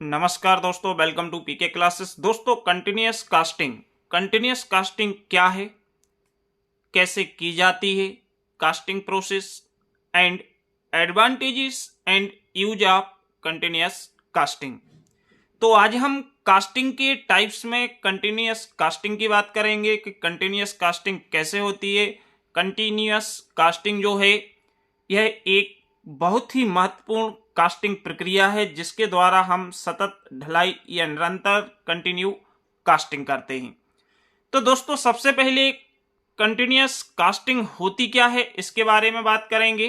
नमस्कार दोस्तों, welcome to PK classes. दोस्तों, कंटिन्यूअस कास्टिंग क्या है, कैसे की जाती है, casting process and advantages and use of continuous casting. तो आज हम कास्टिंग के टाइप्स में कंटिन्यूअस कास्टिंग की बात करेंगे कि कंटिन्यूअस कास्टिंग कैसे होती है। कंटिन्यूअस कास्टिंग जो है यह एक बहुत ही महत्वपूर्ण कास्टिंग प्रक्रिया है जिसके द्वारा हम सतत ढलाई या निरंतर कंटिन्यू कास्टिंग करते हैं। तो दोस्तों, सबसे पहले कंटिन्यूअस कास्टिंग होती क्या है इसके बारे में बात करेंगे।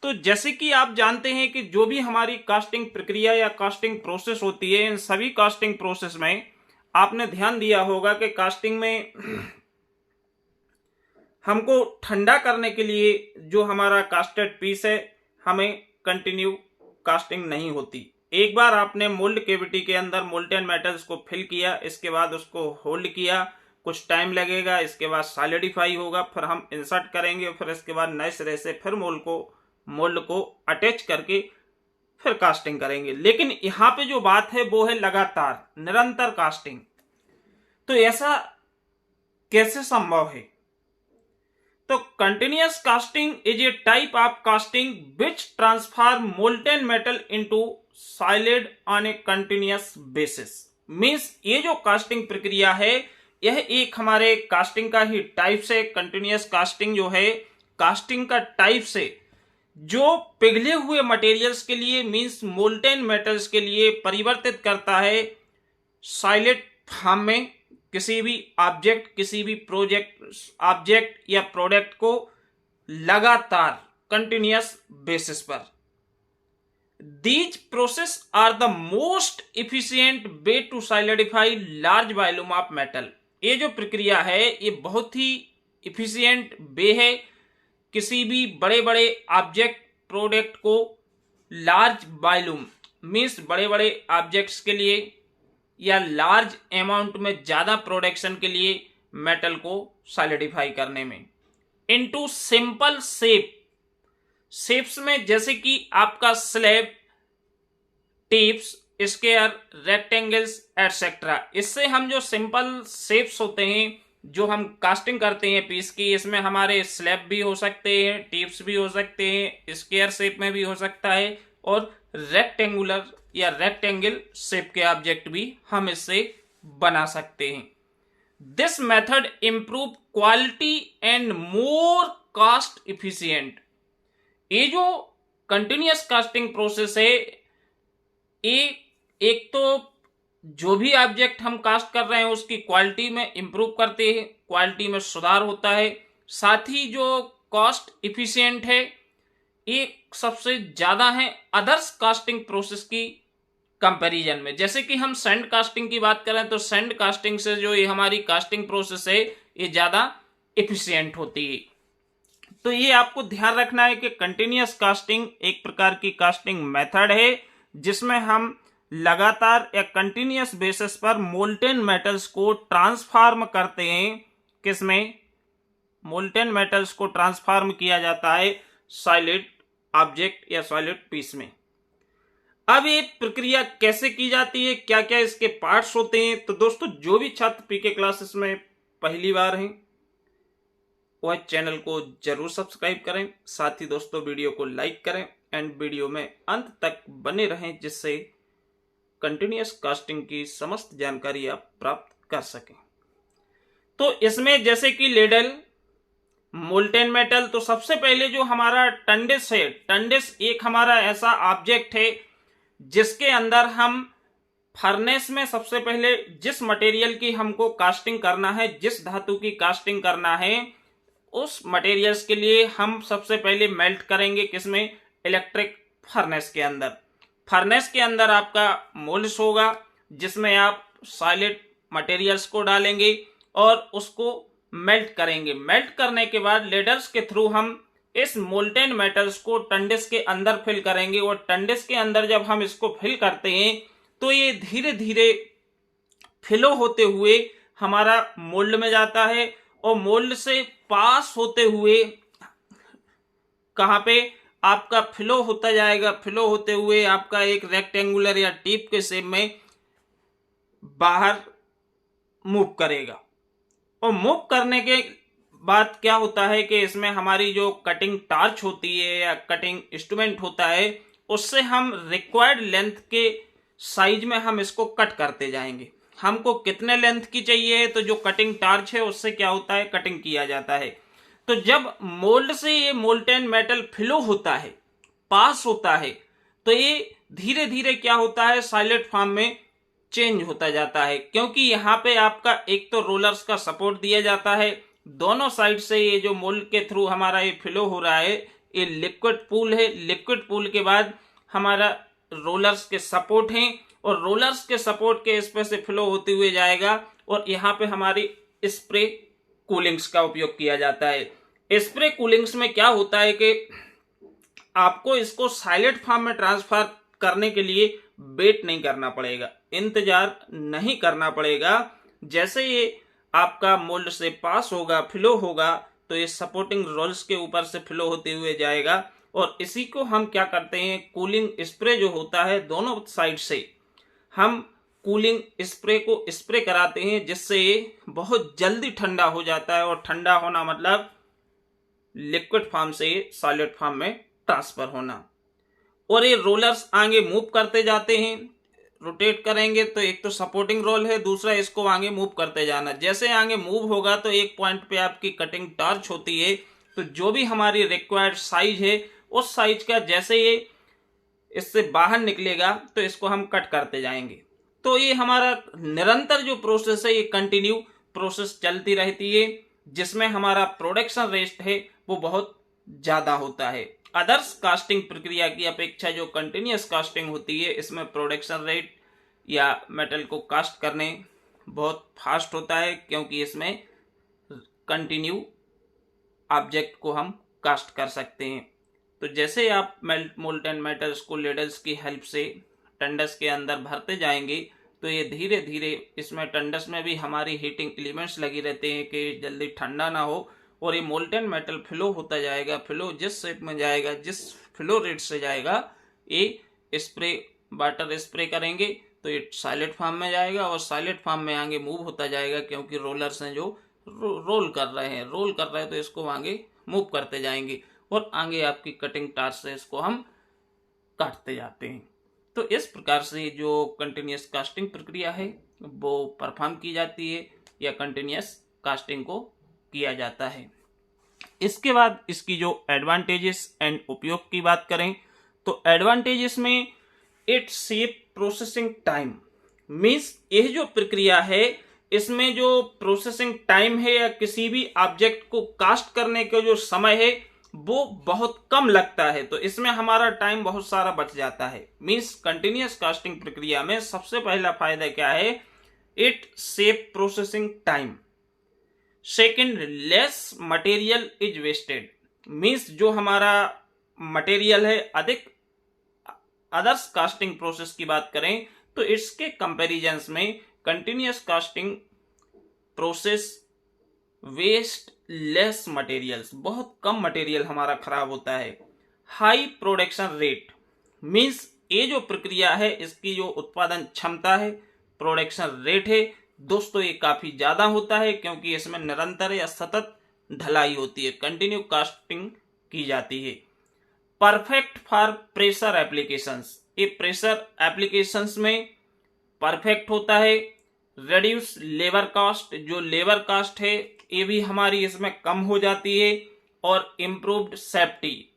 तो जैसे कि आप जानते हैं कि जो भी हमारी कास्टिंग प्रक्रिया या कास्टिंग प्रोसेस होती है, इन सभी कास्टिंग प्रोसेस में आपने ध्यान दिया होगा कि कास्टिंग में हमको ठंडा करने के लिए जो हमारा कास्टेड पीस है, हमें कंटिन्यू कास्टिंग नहीं होती। एक बार आपने मोल्ड केविटी के अंदर मोल्टेन मेटल्स को फिल किया, इसके बाद उसको होल्ड किया, कुछ टाइम लगेगा, इसके बाद सॉलिडिफाई होगा, फिर हम इंसर्ट करेंगे, फिर इसके बाद नए सिरे से फिर मोल्ड को अटैच करके फिर कास्टिंग करेंगे। लेकिन यहां पे जो बात है वो है लगातार निरंतर कास्टिंग। तो ऐसा कैसे संभव है? तो continuous casting is a type of casting which transform molten metal into solid on A continuous basis. Means ये जो कास्टिंग प्रक्रिया है यह एक हमारे कास्टिंग का ही टाइप से, कंटिन्यूअस कास्टिंग जो है कास्टिंग का टाइप से जो पिघले हुए मटेरियल्स के लिए मींस मोल्टेन मेटल्स के लिए परिवर्तित करता है सॉलिड फॉर्म में किसी भी ऑब्जेक्ट या प्रोडक्ट को लगातार कंटिन्यूअस बेसिस पर। These process are the most efficient way to solidify large volume of metal. ये जो प्रक्रिया है ये बहुत ही इफिशियंट वे है किसी भी बड़े बड़े ऑब्जेक्ट प्रोडक्ट को लार्ज वॉल्यूम मीन्स बड़े बड़े ऑब्जेक्ट्स के लिए या लार्ज अमाउंट में ज्यादा प्रोडक्शन के लिए मेटल को सॉलिडिफाई करने में इनटू सिंपल शेप्स में, जैसे कि आपका slab, tips, square, rectangles etcetera. इससे हम जो सिंपल शेप्स होते हैं जो हम कास्टिंग करते हैं पीस की, इसमें हमारे स्लैब भी हो सकते हैं, टिप्स भी हो सकते हैं, स्क्वायर शेप में भी हो सकता है और रेक्टेंगुलर या रेक्टेंगल शेप के ऑब्जेक्ट भी हम इससे बना सकते हैं। This method improve quality and more cost efficient. ये जो कंटिन्यूअस कास्टिंग प्रोसेस है ये एक तो जो भी ऑब्जेक्ट हम कास्ट कर रहे हैं उसकी क्वालिटी में इंप्रूव करते हैं, क्वालिटी में सुधार होता है, साथ ही जो कॉस्ट इफिशियंट है ये सबसे ज्यादा है अदर्स कास्टिंग प्रोसेस की कंपैरिजन में। जैसे कि हम सैंड कास्टिंग की बात करें तो सैंड कास्टिंग से जो ये हमारी कास्टिंग प्रोसेस है ये ज्यादा इफिशियंट होती है। तो ये आपको ध्यान रखना है कि कंटिन्यूअस कास्टिंग एक प्रकार की कास्टिंग मेथड है जिसमें हम लगातार या कंटिन्यूअस बेसिस पर मोल्टेन मेटल्स को ट्रांसफॉर्म करते हैं। किसमें? मोल्टेन मेटल्स को ट्रांसफॉर्म किया जाता है सॉलिड ऑब्जेक्ट या सॉलिड पीस में। अब ये प्रक्रिया कैसे की जाती है, क्या क्या इसके पार्ट्स होते हैं? तो दोस्तों, जो भी छात्र पीके क्लासेस में पहली बार हैं वह चैनल को जरूर सब्सक्राइब करें, साथ ही दोस्तों वीडियो को लाइक करें एंड वीडियो में अंत तक बने रहें जिससे कंटिन्यूअस कास्टिंग की समस्त जानकारी आप प्राप्त कर सकें। तो इसमें जैसे कि लेडल, मोल्टेन मेटल, तो सबसे पहले जो हमारा टंडिस है, टंडिस एक हमारा ऐसा ऑब्जेक्ट है जिसके अंदर हम फर्नेस में सबसे पहले जिस मटेरियल की हमको कास्टिंग करना है, जिस धातु की कास्टिंग करना है, उस मटेरियल्स के लिए हम सबसे पहले मेल्ट करेंगे। किसमें? इलेक्ट्रिक फर्नेस के अंदर। फर्नेस के अंदर आपका मोल्ड्स होगा जिसमें आप सॉलिड मटेरियल्स को डालेंगे और उसको मेल्ट करेंगे। मेल्ट करने के बाद लेडर्स के थ्रू हम इस मोल्टेन मेटल्स को टंडिस के अंदर फिल करेंगे और टंडिस के अंदर जब हम इसको फिल करते हैं तो ये धीरे धीरे फिलो होते हुए हमारा मोल्ड में जाता है और मोल्ड से पास होते हुए कहां पे? आपका फ्लो होता जाएगा, फ्लो होते हुए आपका एक रेक्टेंगुलर या टीप के शेप में बाहर मूव करेगा। और मूव करने के बाद क्या होता है कि इसमें हमारी जो कटिंग टार्च होती है या कटिंग इंस्ट्रूमेंट होता है, उससे हम रिक्वायर्ड लेंथ के साइज में हम इसको कट करते जाएंगे। हमको कितने लेंथ की चाहिए, तो जो कटिंग टार्च है उससे क्या होता है, कटिंग किया जाता है। तो जब मोल्ड से ये मोल्टेन मेटल फ्लो होता है, पास होता है, तो ये धीरे धीरे क्या होता है, सॉलिड फॉर्म में चेंज होता जाता है। क्योंकि यहाँ पे आपका एक तो रोलर्स का सपोर्ट दिया जाता है, दोनों साइड से ये जो मोल्ड के थ्रू हमारा ये फ्लो हो रहा है, ये लिक्विड पूल है। लिक्विड पूल के बाद हमारा रोलर्स के सपोर्ट हैं, और रोलर्स के सपोर्ट के इस पे से फ्लो होते हुए जाएगा। और यहाँ पे हमारी स्प्रे कूलिंग्स का उपयोग किया जाता है। स्प्रे कूलिंग्स में क्या होता है कि आपको इसको सॉलिड फॉर्म में ट्रांसफर करने के लिए वेट नहीं करना पड़ेगा, इंतजार नहीं करना पड़ेगा। जैसे ये आपका मोल्ड से पास होगा, फ्लो होगा, तो ये सपोर्टिंग रोल्स के ऊपर से फ्लो होते हुए जाएगा। और इसी को हम क्या करते हैं, कूलिंग स्प्रे जो होता है, दोनों साइड से हम कूलिंग स्प्रे को स्प्रे कराते हैं, जिससे ये बहुत जल्दी ठंडा हो जाता है। और ठंडा होना मतलब लिक्विड फॉर्म से सॉलिड फॉर्म में ट्रांसफर होना। और ये रोलर्स आगे मूव करते जाते हैं, रोटेट करेंगे तो एक तो सपोर्टिंग रोल है, दूसरा इसको आगे मूव करते जाना। जैसे आगे मूव होगा तो एक पॉइंट पे आपकी कटिंग टार्च होती है, तो जो भी हमारी रिक्वायर्ड साइज है, उस साइज का जैसे ये इससे बाहर निकलेगा तो इसको हम कट करते जाएंगे। तो ये हमारा निरंतर जो प्रोसेस है, ये कंटिन्यू प्रोसेस चलती रहती है, जिसमें हमारा प्रोडक्शन रेट है वो बहुत ज्यादा होता है। अदर्स कास्टिंग प्रक्रिया की अपेक्षा जो कंटिन्यूअस कास्टिंग होती है, इसमें प्रोडक्शन रेट या मेटल को कास्ट करने बहुत फास्ट होता है, क्योंकि इसमें कंटिन्यू ऑब्जेक्ट को हम कास्ट कर सकते हैं। तो जैसे आप मोल्टेन मेटल्स को लेडल्स की हेल्प से टंडस के अंदर भरते जाएंगे, तो ये धीरे धीरे इसमें टंडस में भी हमारी हीटिंग एलिमेंट्स लगी रहते हैं कि जल्दी ठंडा ना हो। और ये मोल्टेन मेटल फ्लो होता जाएगा, फ्लो जिस शेप में जाएगा, जिस फ्लो रेट से जाएगा, ये स्प्रे वाटर स्प्रे करेंगे तो ये सॉलिड फॉर्म में जाएगा, और सॉलिड फॉर्म में आगे मूव होता जाएगा, क्योंकि रोलर्स हैं जो रोल कर रहे हैं, तो इसको आगे मूव करते जाएंगे। और आगे आपकी कटिंग टार्च से इसको हम काटते जाते हैं। तो इस प्रकार से जो कंटिन्यूअस कास्टिंग प्रक्रिया है वो परफॉर्म की जाती है, या कंटिन्यूअस कास्टिंग को किया जाता है। इसके बाद इसकी जो एडवांटेजेस एंड उपयोग की बात करें, तो एडवांटेजेस में it save processing time. Means यह जो प्रक्रिया है, इसमें जो प्रोसेसिंग टाइम है या किसी भी ऑब्जेक्ट को कास्ट करने का जो समय है वो बहुत कम लगता है, तो इसमें हमारा टाइम बहुत सारा बच जाता है। मीन्स कंटिन्यूअस कास्टिंग प्रक्रिया में सबसे पहला फायदा क्या है, it save processing time. Second, less material is wasted. Means जो हमारा मटेरियल है, अधिक अदर्स कास्टिंग प्रोसेस की बात करें तो इसके कंपैरिजन में continuous casting process waste less materials, बहुत कम मटेरियल हमारा खराब होता है। हाई प्रोडक्शन रेट, मीन्स ये जो प्रक्रिया है इसकी जो उत्पादन क्षमता है, प्रोडक्शन रेट है दोस्तों, ये काफी ज्यादा होता है, क्योंकि इसमें निरंतर या सतत ढलाई होती है, कंटिन्यू कास्टिंग की जाती है। परफेक्ट फॉर प्रेशर एप्लीकेशंस, ये प्रेशर एप्लीकेशंस में परफेक्ट होता है। रेड्यूस लेबर कास्ट, जो लेबर कास्ट है ये भी हमारी इसमें कम हो जाती है। और इम्प्रूव्ड सेफ्टी,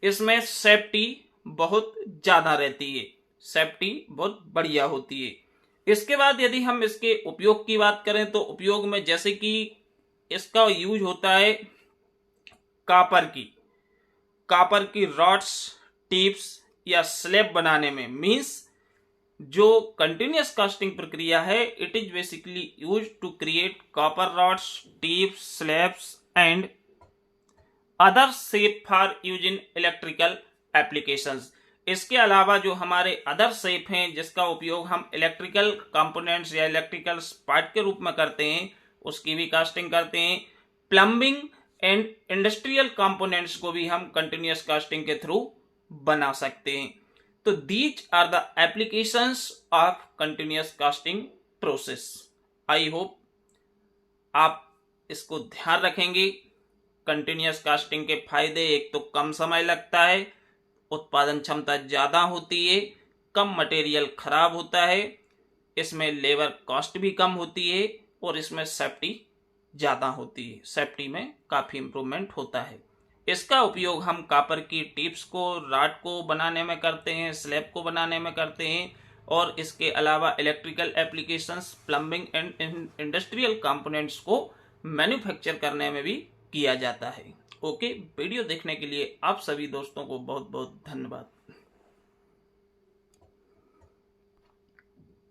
इसमें सेफ्टी बहुत ज्यादा रहती है, सेफ्टी बहुत बढ़िया होती है। इसके बाद यदि हम इसके उपयोग की बात करें तो उपयोग में जैसे कि इसका यूज होता है कापर की रॉड्स, टिप्स या स्लैब बनाने में। मीन्स जो कंटिन्यूअस कास्टिंग प्रक्रिया है, it is basically use to create copper rods, tips, slabs and other shape for use in electrical applications. इसके अलावा जो हमारे अदर शेप हैं जिसका उपयोग हम इलेक्ट्रिकल कंपोनेंट्स या इलेक्ट्रिकल पार्ट के रूप में करते हैं, उसकी भी कास्टिंग करते हैं। प्लम्बिंग एंड इंडस्ट्रियल कंपोनेंट्स को भी हम कंटिन्यूअस कास्टिंग के थ्रू बना सकते हैं। तो these are the applications of continuous casting process. I hope आप इसको ध्यान रखेंगे। कंटिन्यूअस कास्टिंग के फायदे, एक तो कम समय लगता है, उत्पादन क्षमता ज़्यादा होती है, कम मटेरियल खराब होता है, इसमें लेबर कॉस्ट भी कम होती है और इसमें सेफ्टी ज़्यादा होती है। सेफ्टी में काफ़ी इम्प्रूवमेंट होता है। इसका उपयोग हम कॉपर की टिप्स को, रॉड को बनाने में करते हैं, स्लैब को बनाने में करते हैं, और इसके अलावा electrical applications, plumbing and industrial components को मैन्युफैक्चर करने में भी किया जाता है। ओके, वीडियो देखने के लिए आप सभी दोस्तों को बहुत बहुत धन्यवाद।